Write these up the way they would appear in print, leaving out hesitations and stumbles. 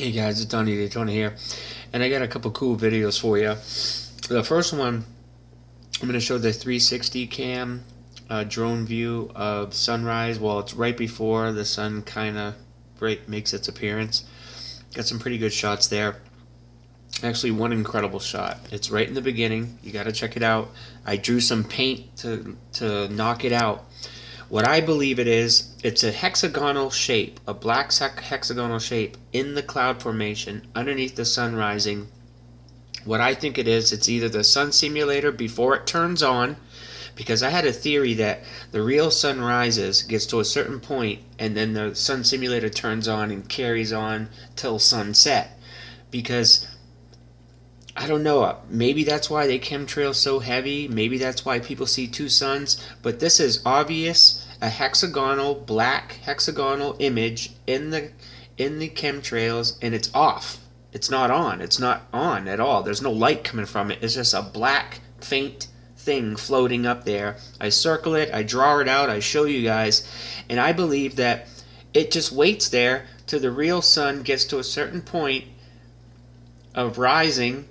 Hey guys, it's Donny of Daytona here, and I got a couple cool videos for you. The first one, I'm going to show the 360 cam drone view of sunrise. Well, it's right before the sun kind of makes its appearance. Got some pretty good shots there. Actually, one incredible shot. It's right in the beginning. You got to check it out. I drew some paint to knock it out. What I believe it is, it's a hexagonal shape, a black hexagonal shape in the cloud formation underneath the sun rising. What I think it is, it's either the sun simulator before it turns on, because I had a theory that the real sun rises, gets to a certain point, and then the sun simulator turns on and carries on till sunset. Because I don't know, maybe that's why they chemtrail so heavy, maybe that's why people see two suns, but this is obvious, a hexagonal, black hexagonal image in the chemtrails, and it's off. It's not on. It's not on at all. There's no light coming from it. It's just a black, faint thing floating up there. I circle it, I draw it out, I show you guys, and I believe that it just waits there till the real sun gets to a certain point of rising,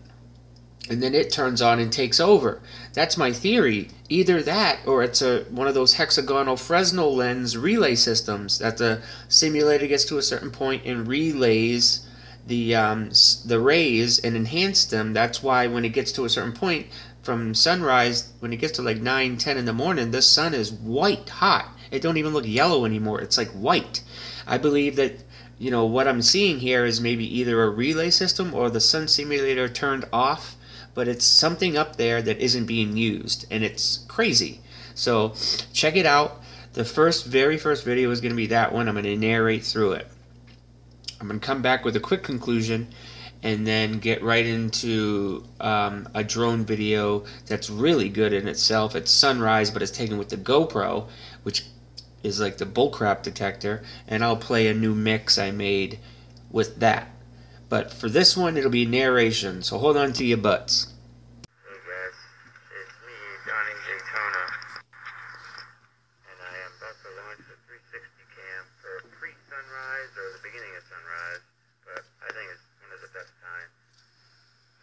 and then it turns on and takes over. That's my theory. Either that, or it's one of those hexagonal Fresnel lens relay systems that the simulator gets to a certain point and relays the rays and enhance them. That's why when it gets to a certain point from sunrise, when it gets to like 9, 10 in the morning, the sun is white hot. It don't even look yellow anymore. It's like white. I believe that, you know, what I'm seeing here is maybe either a relay system or the sun simulator turned off, but it's something up there that isn't being used, and it's crazy. So check it out. The very first video is going to be that one. I'm going to narrate through it. I'm going to come back with a quick conclusion and then get right into a drone video that's really good in itself. It's sunrise, but it's taken with the GoPro, which is like the bullcrap detector, and I'll play a new mix I made with that. But for this one, it'll be narration, so hold on to your butts. Hey guys, it's me, Donny of Daytona, and I am about to launch the 360 cam for pre-sunrise or the beginning of sunrise, but I think it's one of the best times.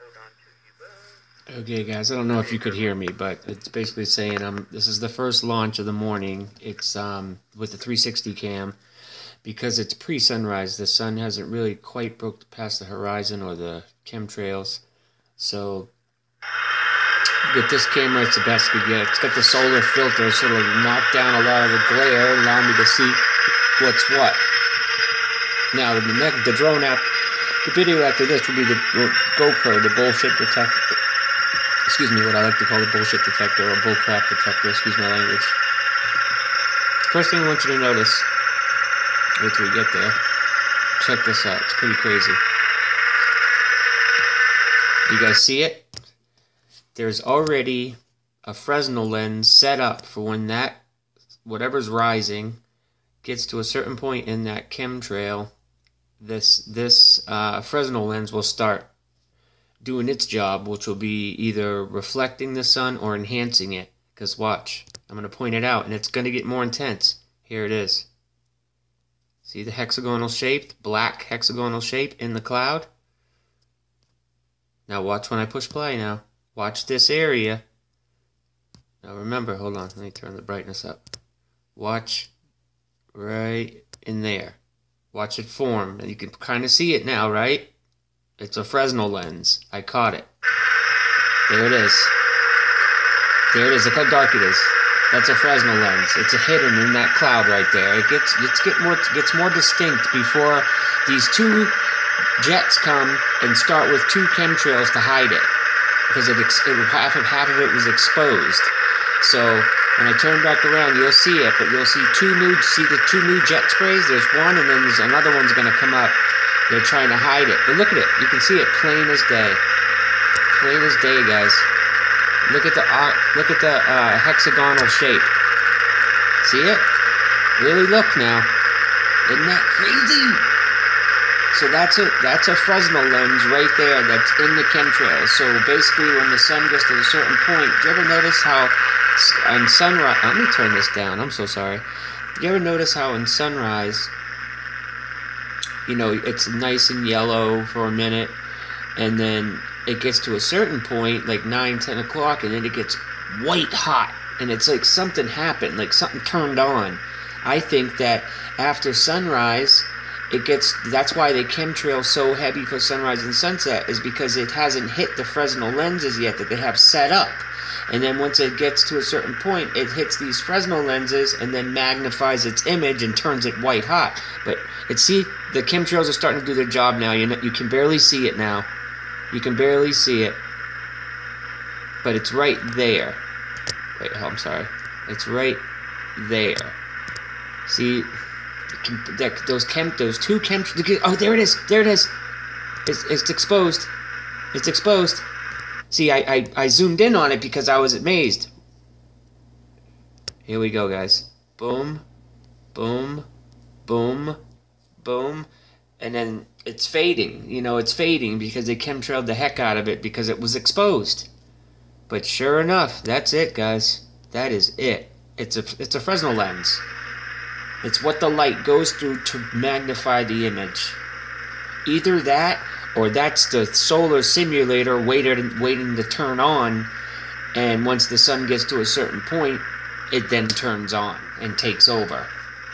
Hold on to your butts. Okay guys, I don't know if you could hear me, but it's basically saying this is the first launch of the morning. It's with the 360 cam. Because it's pre-sunrise, the sun hasn't really quite broke past the horizon or the chemtrails. So with this camera, it's the best to get. It's got the solar filter, so it'll knock down a lot of the glare, allow me to see what's what. Now the drone app, the video after this will be the GoPro, the bullshit detector. Excuse me, what I like to call the bullshit detector or bullcrap detector. Excuse my language. First thing I want you to notice. Wait till we get there. Check this out. It's pretty crazy. You guys see it? There's already a Fresnel lens set up for when that, whatever's rising, gets to a certain point in that chemtrail. This Fresnel lens will start doing its job, which will be either reflecting the sun or enhancing it. Because watch, I'm going to point it out, and it's going to get more intense. Here it is. See the hexagonal shape, black hexagonal shape in the cloud? Now watch when I push play now. Watch this area. Now remember, hold on, let me turn the brightness up. Watch right in there. Watch it form. And you can kind of see it now, right? It's a Fresnel lens. I caught it. There it is. There it is. Look how dark it is. That's a Fresnel lens. It's hidden in that cloud right there. It gets more distinct before these two jets come and start with two chemtrails to hide it, because half of it was exposed. So when I turn back around, you'll see it, but you'll see the two new jet sprays. There's one, and then there's another one's going to come up. They're trying to hide it, but look at it. You can see it plain as day. Plain as day, guys. Look at the hexagonal shape. See it? Really look now. Isn't that crazy? So that's a Fresnel lens right there that's in the chemtrails. So basically when the sun gets to a certain point, do you ever notice how on sunrise, let me turn this down, I'm so sorry. Do you ever notice how in sunrise you know, it's nice and yellow for a minute, and then it gets to a certain point, like 9, 10 o'clock, and then it gets white hot, and it's like something happened, like something turned on. I think that after sunrise, that's why they chemtrail so heavy for sunrise and sunset, is because it hasn't hit the Fresnel lenses yet that they have set up. And then once it gets to a certain point, it hits these Fresnel lenses and then magnifies its image and turns it white hot. But see, the chemtrails are starting to do their job now. You can barely see it now. You can barely see it. But it's right there. Wait, I'm sorry. It's right there. See, those two chemtrails. Oh, there it is. There it is. It's exposed. It's exposed. See, I zoomed in on it because I was amazed. Here we go, guys. Boom, boom, boom, boom. And then it's fading. You know, it's fading because they chemtrailed the heck out of it because it was exposed. But sure enough, that's it, guys. That is it. It's a Fresnel lens. It's what the light goes through to magnify the image. Either that, or that's the solar simulator waiting to turn on, and once the sun gets to a certain point, it then turns on and takes over.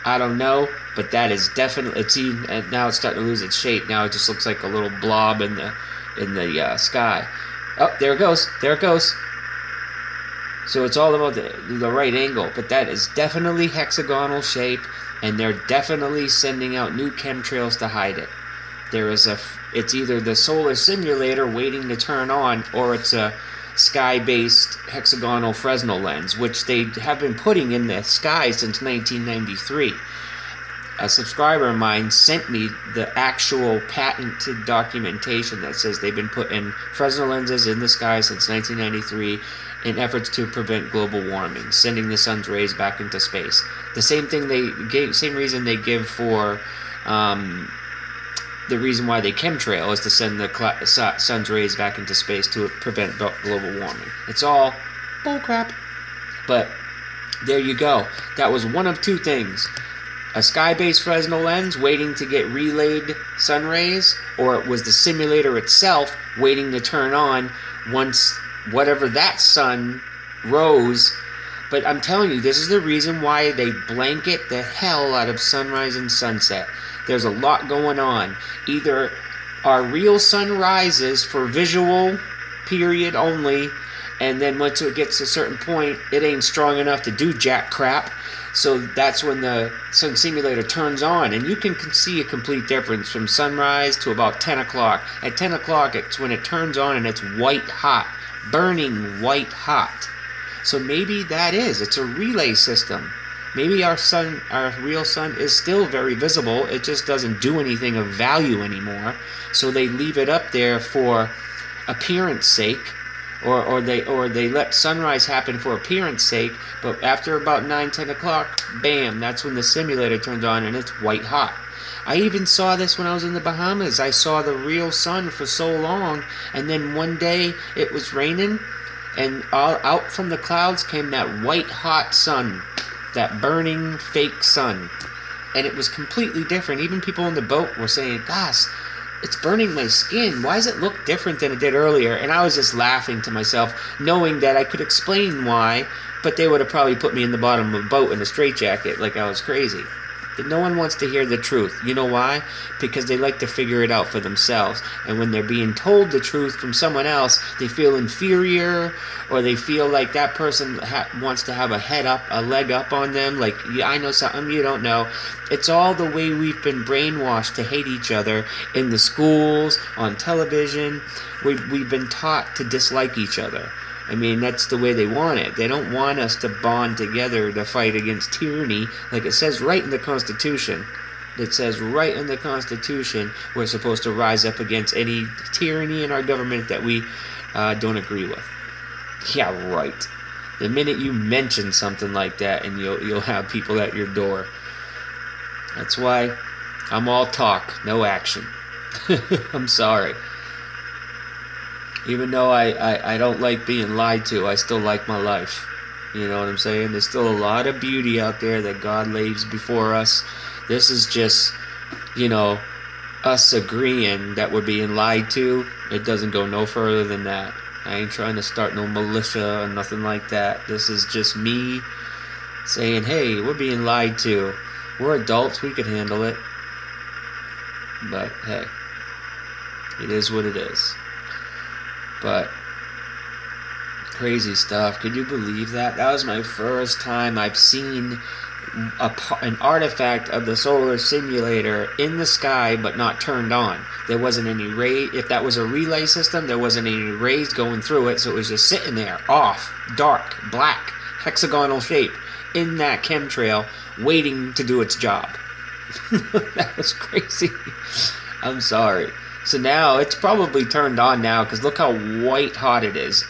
I don't know, but that is definitely. And now it's starting to lose its shape. Now it just looks like a little blob in the sky. Oh, there it goes. There it goes. So it's all about the right angle, but that is definitely hexagonal shape, and they're definitely sending out new chemtrails to hide it. It's either the solar simulator waiting to turn on, or it's a sky-based hexagonal Fresnel lens, which they have been putting in the sky since 1993. A subscriber of mine sent me the actual patented documentation that says they've been putting Fresnel lenses in the sky since 1993 in efforts to prevent global warming, sending the sun's rays back into space. The same reason they give for the reason why they chemtrail is to send the sun's rays back into space to prevent global warming. It's all bullcrap. But there you go. That was one of two things. A sky-based Fresnel lens waiting to get relayed sun rays, or it was the simulator itself waiting to turn on once whatever that sun rose. But I'm telling you, this is the reason why they blanket the hell out of sunrise and sunset. There's a lot going on. Either our real sun rises for visual period only, and then once it gets to a certain point, it ain't strong enough to do jack crap. So that's when the sun simulator turns on, and you can see a complete difference from sunrise to about 10 o'clock. At 10 o'clock, it's when it turns on and it's white hot, burning white hot. So maybe it's a relay system. Maybe our real sun is still very visible. It just doesn't do anything of value anymore. So they leave it up there for appearance sake, or they let sunrise happen for appearance sake. But after about 9, 10 o'clock, bam, that's when the simulator turns on and it's white hot. I even saw this when I was in the Bahamas. I saw the real sun for so long, and then one day it was raining, and out from the clouds came that white hot sun. That burning fake sun, and it was completely different. Even people on the boat were saying, gosh, it's burning my skin. Why does it look different than it did earlier? And I was just laughing to myself, knowing that I could explain why, but they would have probably put me in the bottom of a boat in a straitjacket like I was crazy. But no one wants to hear the truth. You know why? Because they like to figure it out for themselves. And when they're being told the truth from someone else, they feel inferior, or they feel like that person wants to have a leg up on them. Like, yeah, I know something you don't know. It's all the way we've been brainwashed to hate each other in the schools, on television. We've been taught to dislike each other. I mean, that's the way they want it. They don't want us to bond together to fight against tyranny, like it says right in the Constitution. It says right in the Constitution we're supposed to rise up against any tyranny in our government that we don't agree with. Yeah, right. The minute you mention something like that, and you'll have people at your door. That's why I'm all talk, no action. I'm sorry. Even though I don't like being lied to, I still like my life. You know what I'm saying? There's still a lot of beauty out there that God lays before us. This is just, us agreeing that we're being lied to. It doesn't go no further than that. I ain't trying to start no militia or nothing like that. This is just me saying, hey, we're being lied to. We're adults, we could handle it. But hey, it is what it is. But crazy stuff. Could you believe that? That was my first time I've seen an artifact of the solar simulator in the sky but not turned on. There wasn't any ray. If that was a relay system, there wasn't any rays going through it, so it was just sitting there, off, dark, black, hexagonal shape in that chemtrail waiting to do its job. That was crazy. I'm sorry. So now it's probably turned on now, because look how white hot it is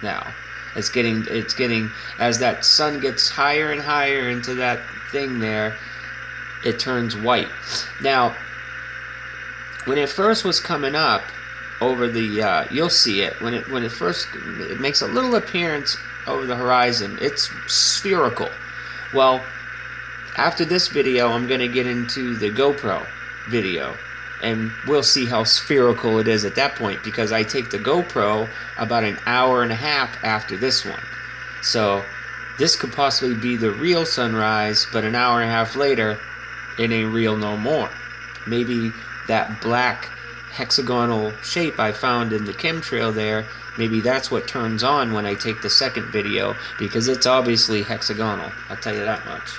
now. It's getting, as that sun gets higher and higher into that thing there, it turns white. Now, when it first was coming up over the, you'll see it, when it first, it makes a little appearance over the horizon. It's spherical. Well, after this video, I'm going to get into the GoPro video, and we'll see how spherical it is at that point, because I take the GoPro about an hour and a half after this one. So this could possibly be the real sunrise, but an hour and a half later, it ain't real no more. Maybe that black hexagonal shape I found in the chemtrail there, maybe that's what turns on when I take the second video, because it's obviously hexagonal. I'll tell you that much.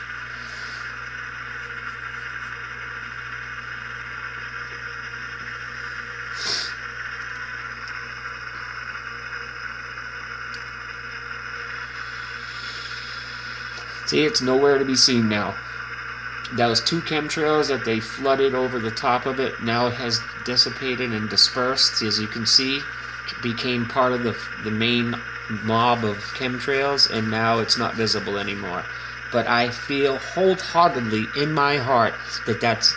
See, it's nowhere to be seen now. That was 2 chemtrails that they flooded over the top of it. Now it has dissipated and dispersed, as you can see. It became part of the main mob of chemtrails, and now it's not visible anymore. But I feel wholeheartedly in my heart that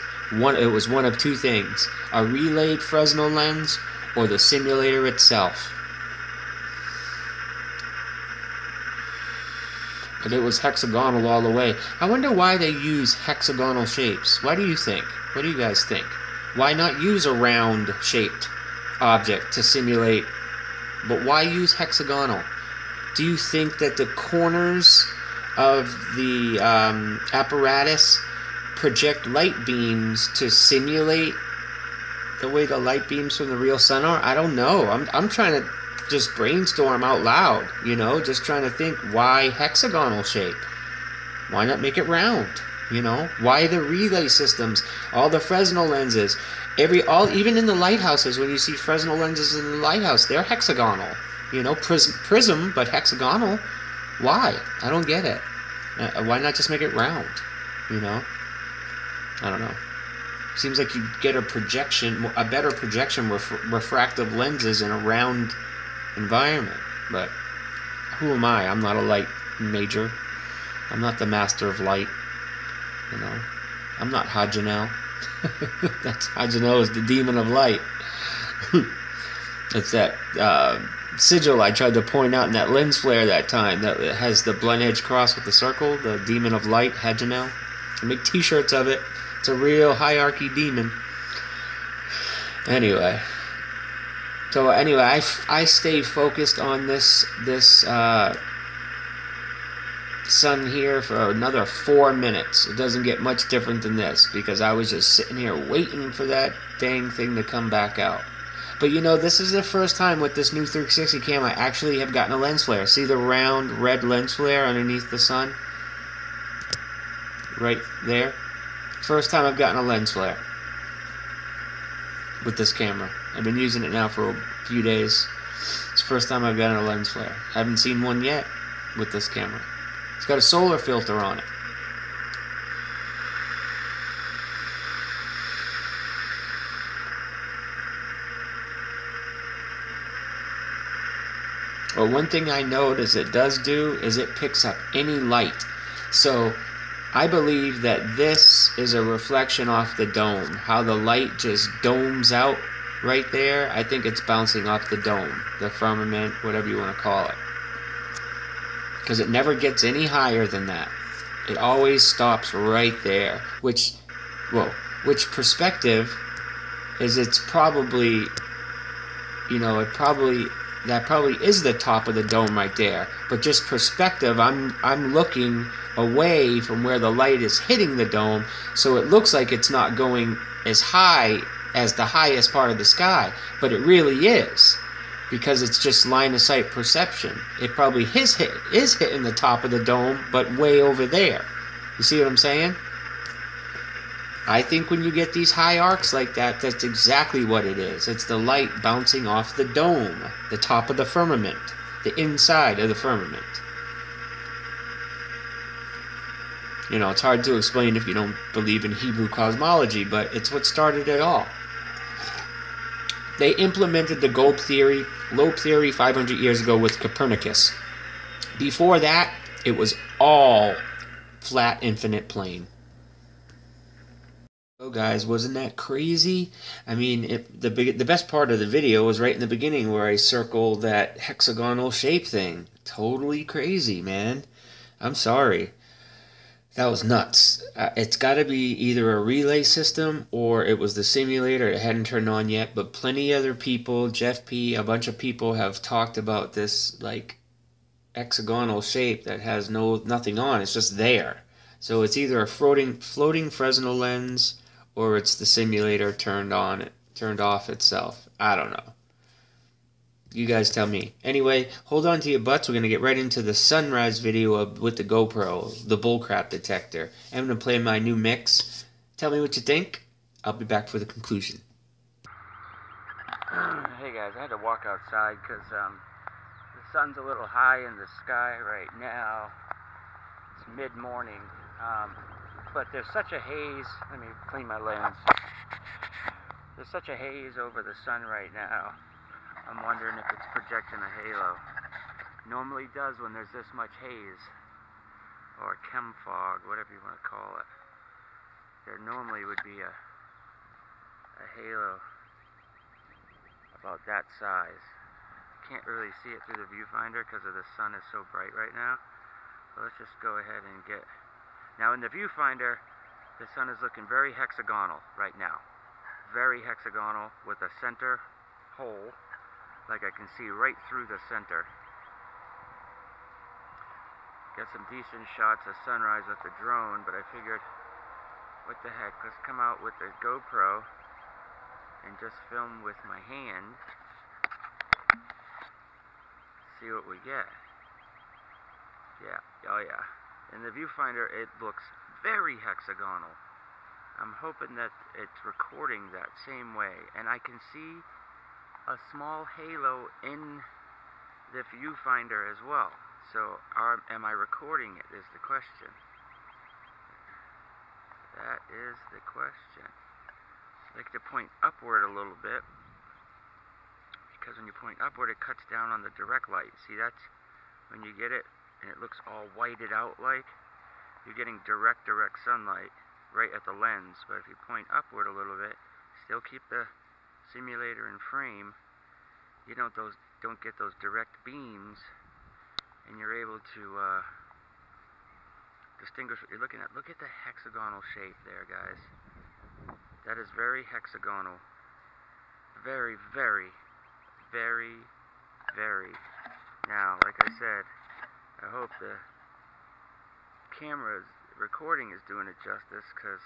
it was one of 2 things: a relayed Fresnel lens or the simulator itself. But it was hexagonal all the way. I wonder why they use hexagonal shapes. Why do you think? What do you guys think? Why not use a round shaped object to simulate? But why use hexagonal? Do you think that the corners of the apparatus project light beams to simulate the way the light beams from the real sun are? I don't know. I'm trying to just brainstorm out loud, you know, just trying to think, why hexagonal shape? Why not make it round? You know, why the relay systems, all the Fresnel lenses, even in the lighthouses, when you see Fresnel lenses in the lighthouse, they're hexagonal. You know, prism, but hexagonal. Why? I don't get it. Why not just make it round? You know, I don't know. Seems like you get a better projection refractive lenses in a round environment. But who am I? I'm not a light major. I'm not the master of light. You know, I'm not Hajanel. Hajanel is the demon of light. It's that sigil I tried to point out in that lens flare that time, that it has the blunt edge cross with the circle, the demon of light, Hajanel. I make t-shirts of it. It's a real hierarchy demon. Anyway, I stay focused on this sun here for another 4 minutes. It doesn't get much different than this, because I was just sitting here waiting for that dang thing to come back out. But you know, this is the first time with this new 360 cam I actually have gotten a lens flare. See the round red lens flare underneath the sun? Right there. First time I've gotten a lens flare with this camera. I've been using it now for a few days. It's the first time I've gotten a lens flare. Haven't seen one yet with this camera. It's got a solar filter on it. Well, one thing I notice it does do is it picks up any light. So I believe that this is a reflection off the dome. How the light just domes out right there. I think it's bouncing off the dome, the firmament, whatever you want to call it. Because it never gets any higher than that. It always stops right there. Which perspective is it's probably, you know, that probably is the top of the dome right there. But just perspective, I'm looking away from where the light is hitting the dome, so it looks like it's not going as high as the highest part of the sky, but it really is, because it's just line of sight perception. It probably is hitting the top of the dome, but way over there. You see what I'm saying? I think when you get these high arcs like that, that's exactly what it is. It's the light bouncing off the dome, the top of the firmament, the inside of the firmament. You know, it's hard to explain if you don't believe in Hebrew cosmology, but it's what started it all. They implemented the globe theory 500 years ago with Copernicus. Before that, it was all flat infinite plane. Oh, guys, wasn't that crazy? I mean, the best part of the video was right in the beginning where I circled that hexagonal shape thing. Totally crazy, man. I'm sorry. That was nuts. It's got to be either a relay system or it was the simulator. It hadn't turned on yet, but plenty other people, Jeff P., a bunch of people have talked about this, like, hexagonal shape that has nothing on. It's just there. So it's either a floating Fresnel lens or it's the simulator turned off itself. I don't know. You guys tell me. Anyway, hold on to your butts. We're going to get right into the sunrise video with the GoPro, the bullcrap detector. I'm going to play my new mix. Tell me what you think. I'll be back for the conclusion. Hey guys, I had to walk outside because the sun's a little high in the sky right now. It's mid-morning. But there's such a haze. Let me clean my lens. There's such a haze over the sun right now. I'm wondering if it's projecting a halo. Normally does when there's this much haze, or chem fog, whatever you want to call it. There normally would be a halo about that size. Can't really see it through the viewfinder because the sun is so bright right now. So let's just go ahead and get... Now in the viewfinder, the sun is looking very hexagonal right now. Very hexagonal with a center hole. Like I can see right through the center. Got some decent shots of sunrise with the drone, but I figured, what the heck, let's come out with the GoPro and just film with my hand. See what we get. Yeah, oh yeah. In the viewfinder, it looks very hexagonal. I'm hoping that it's recording that same way, and I can see a small halo in the viewfinder as well. So am I recording it is the question. That is the question. I like to point upward a little bit, because when you point upward it cuts down on the direct light. See, that's when you get it and it looks all whited out, like you're getting direct sunlight right at the lens. But if you point upward a little bit, still keep the simulator in frame, you don't get those direct beams, and you're able to distinguish what you're looking at. Look at the hexagonal shape there, guys. That is very hexagonal. Very, very, very, very. Now, like I said, I hope the camera's recording is doing it justice, because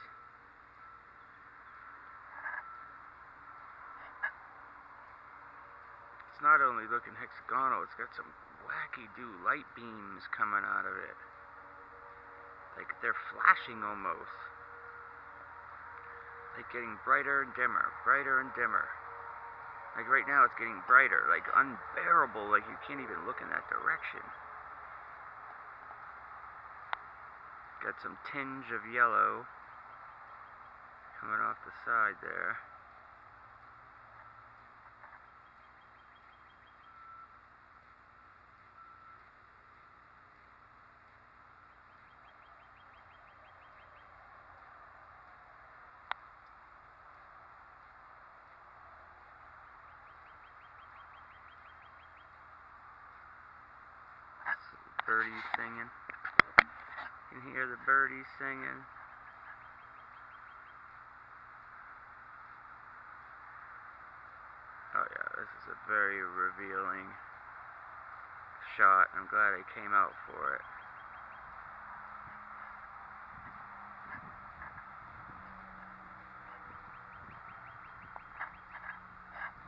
it's not only looking hexagonal, it's got some wacky-do light beams coming out of it. Like they're flashing almost. Like getting brighter and dimmer, brighter and dimmer. Like right now it's getting brighter, like unbearable, like you can't even look in that direction. Got some tinge of yellow coming off the side there. Birdies singing. You can hear the birdies singing. very revealing shot. I'm glad I came out for it.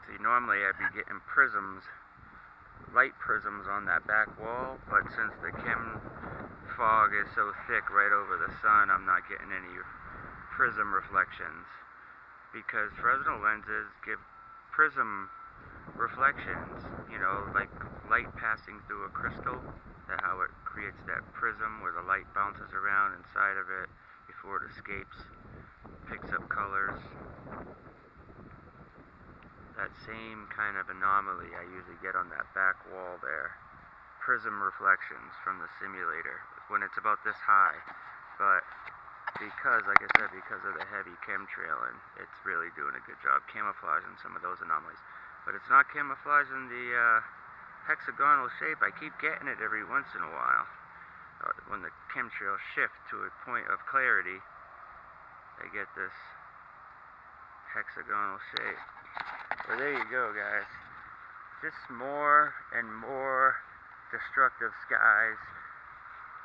See, normally I'd be getting prisms, light prisms on that back wall, but since the chem fog is so thick right over the sun, I'm not getting any prism reflections, because Fresnel lenses give prism reflections, you know, like light passing through a crystal, that how it creates that prism where the light bounces around inside of it before it escapes, picks up colors. That same kind of anomaly I usually get on that back wall there. Prism reflections from the simulator when it's about this high, but because, like I said, because of the heavy chemtrailing, it's really doing a good job camouflaging some of those anomalies. But it's not camouflaging the hexagonal shape. I keep getting it every once in a while. When the chemtrails shift to a point of clarity, I get this hexagonal shape. So there you go, guys. Just more and more destructive skies.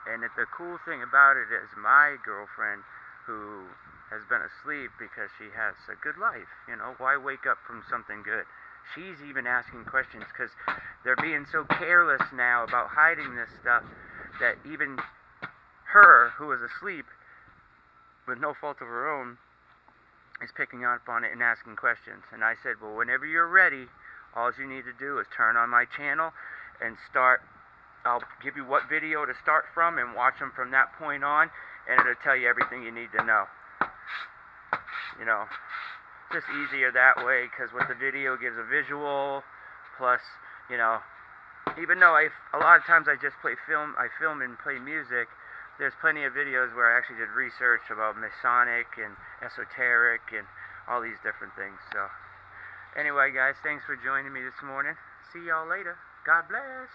And the cool thing about it is my girlfriend, who has been asleep because she has a good life, you know, why wake up from something good? She's even asking questions because they're being so careless now about hiding this stuff that even her, who is asleep with no fault of her own, is picking up on it and asking questions. And I said, well, whenever you're ready, all you need to do is turn on my channel and start. I'll give you what video to start from and watch them from that point on, and it'll tell you everything you need to know. You know, just easier that way, because with the video gives a visual, plus, you know, even though a lot of times I just film and play music, there's plenty of videos where I actually did research about Masonic and esoteric and all these different things. So anyway, guys, thanks for joining me this morning. See y'all later. God bless.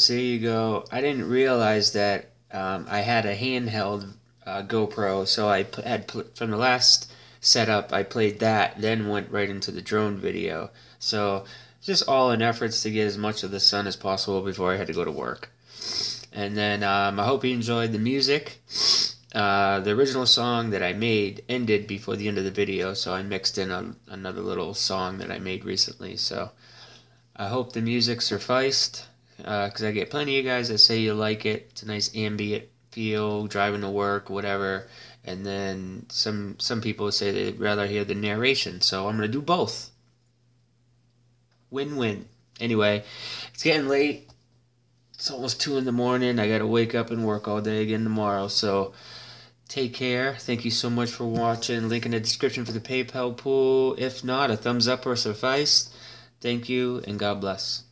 So there you go. I didn't realize that I had a handheld GoPro, so from the last setup, I played that, then went right into the drone video. So just all in efforts to get as much of the sun as possible before I had to go to work. And then I hope you enjoyed the music. The original song that I made ended before the end of the video, so I mixed in another little song that I made recently. So I hope the music sufficed, because I get plenty of guys that say you like it. It's a nice ambient feel, driving to work, whatever. And then some people say they'd rather hear the narration, so I'm going to do both. Win-win. Anyway, it's getting late. It's almost 2 in the morning. I got to wake up and work all day again tomorrow, so take care. Thank you so much for watching. Link in the description for the PayPal pool. If not, a thumbs up or suffice. Thank you, and God bless.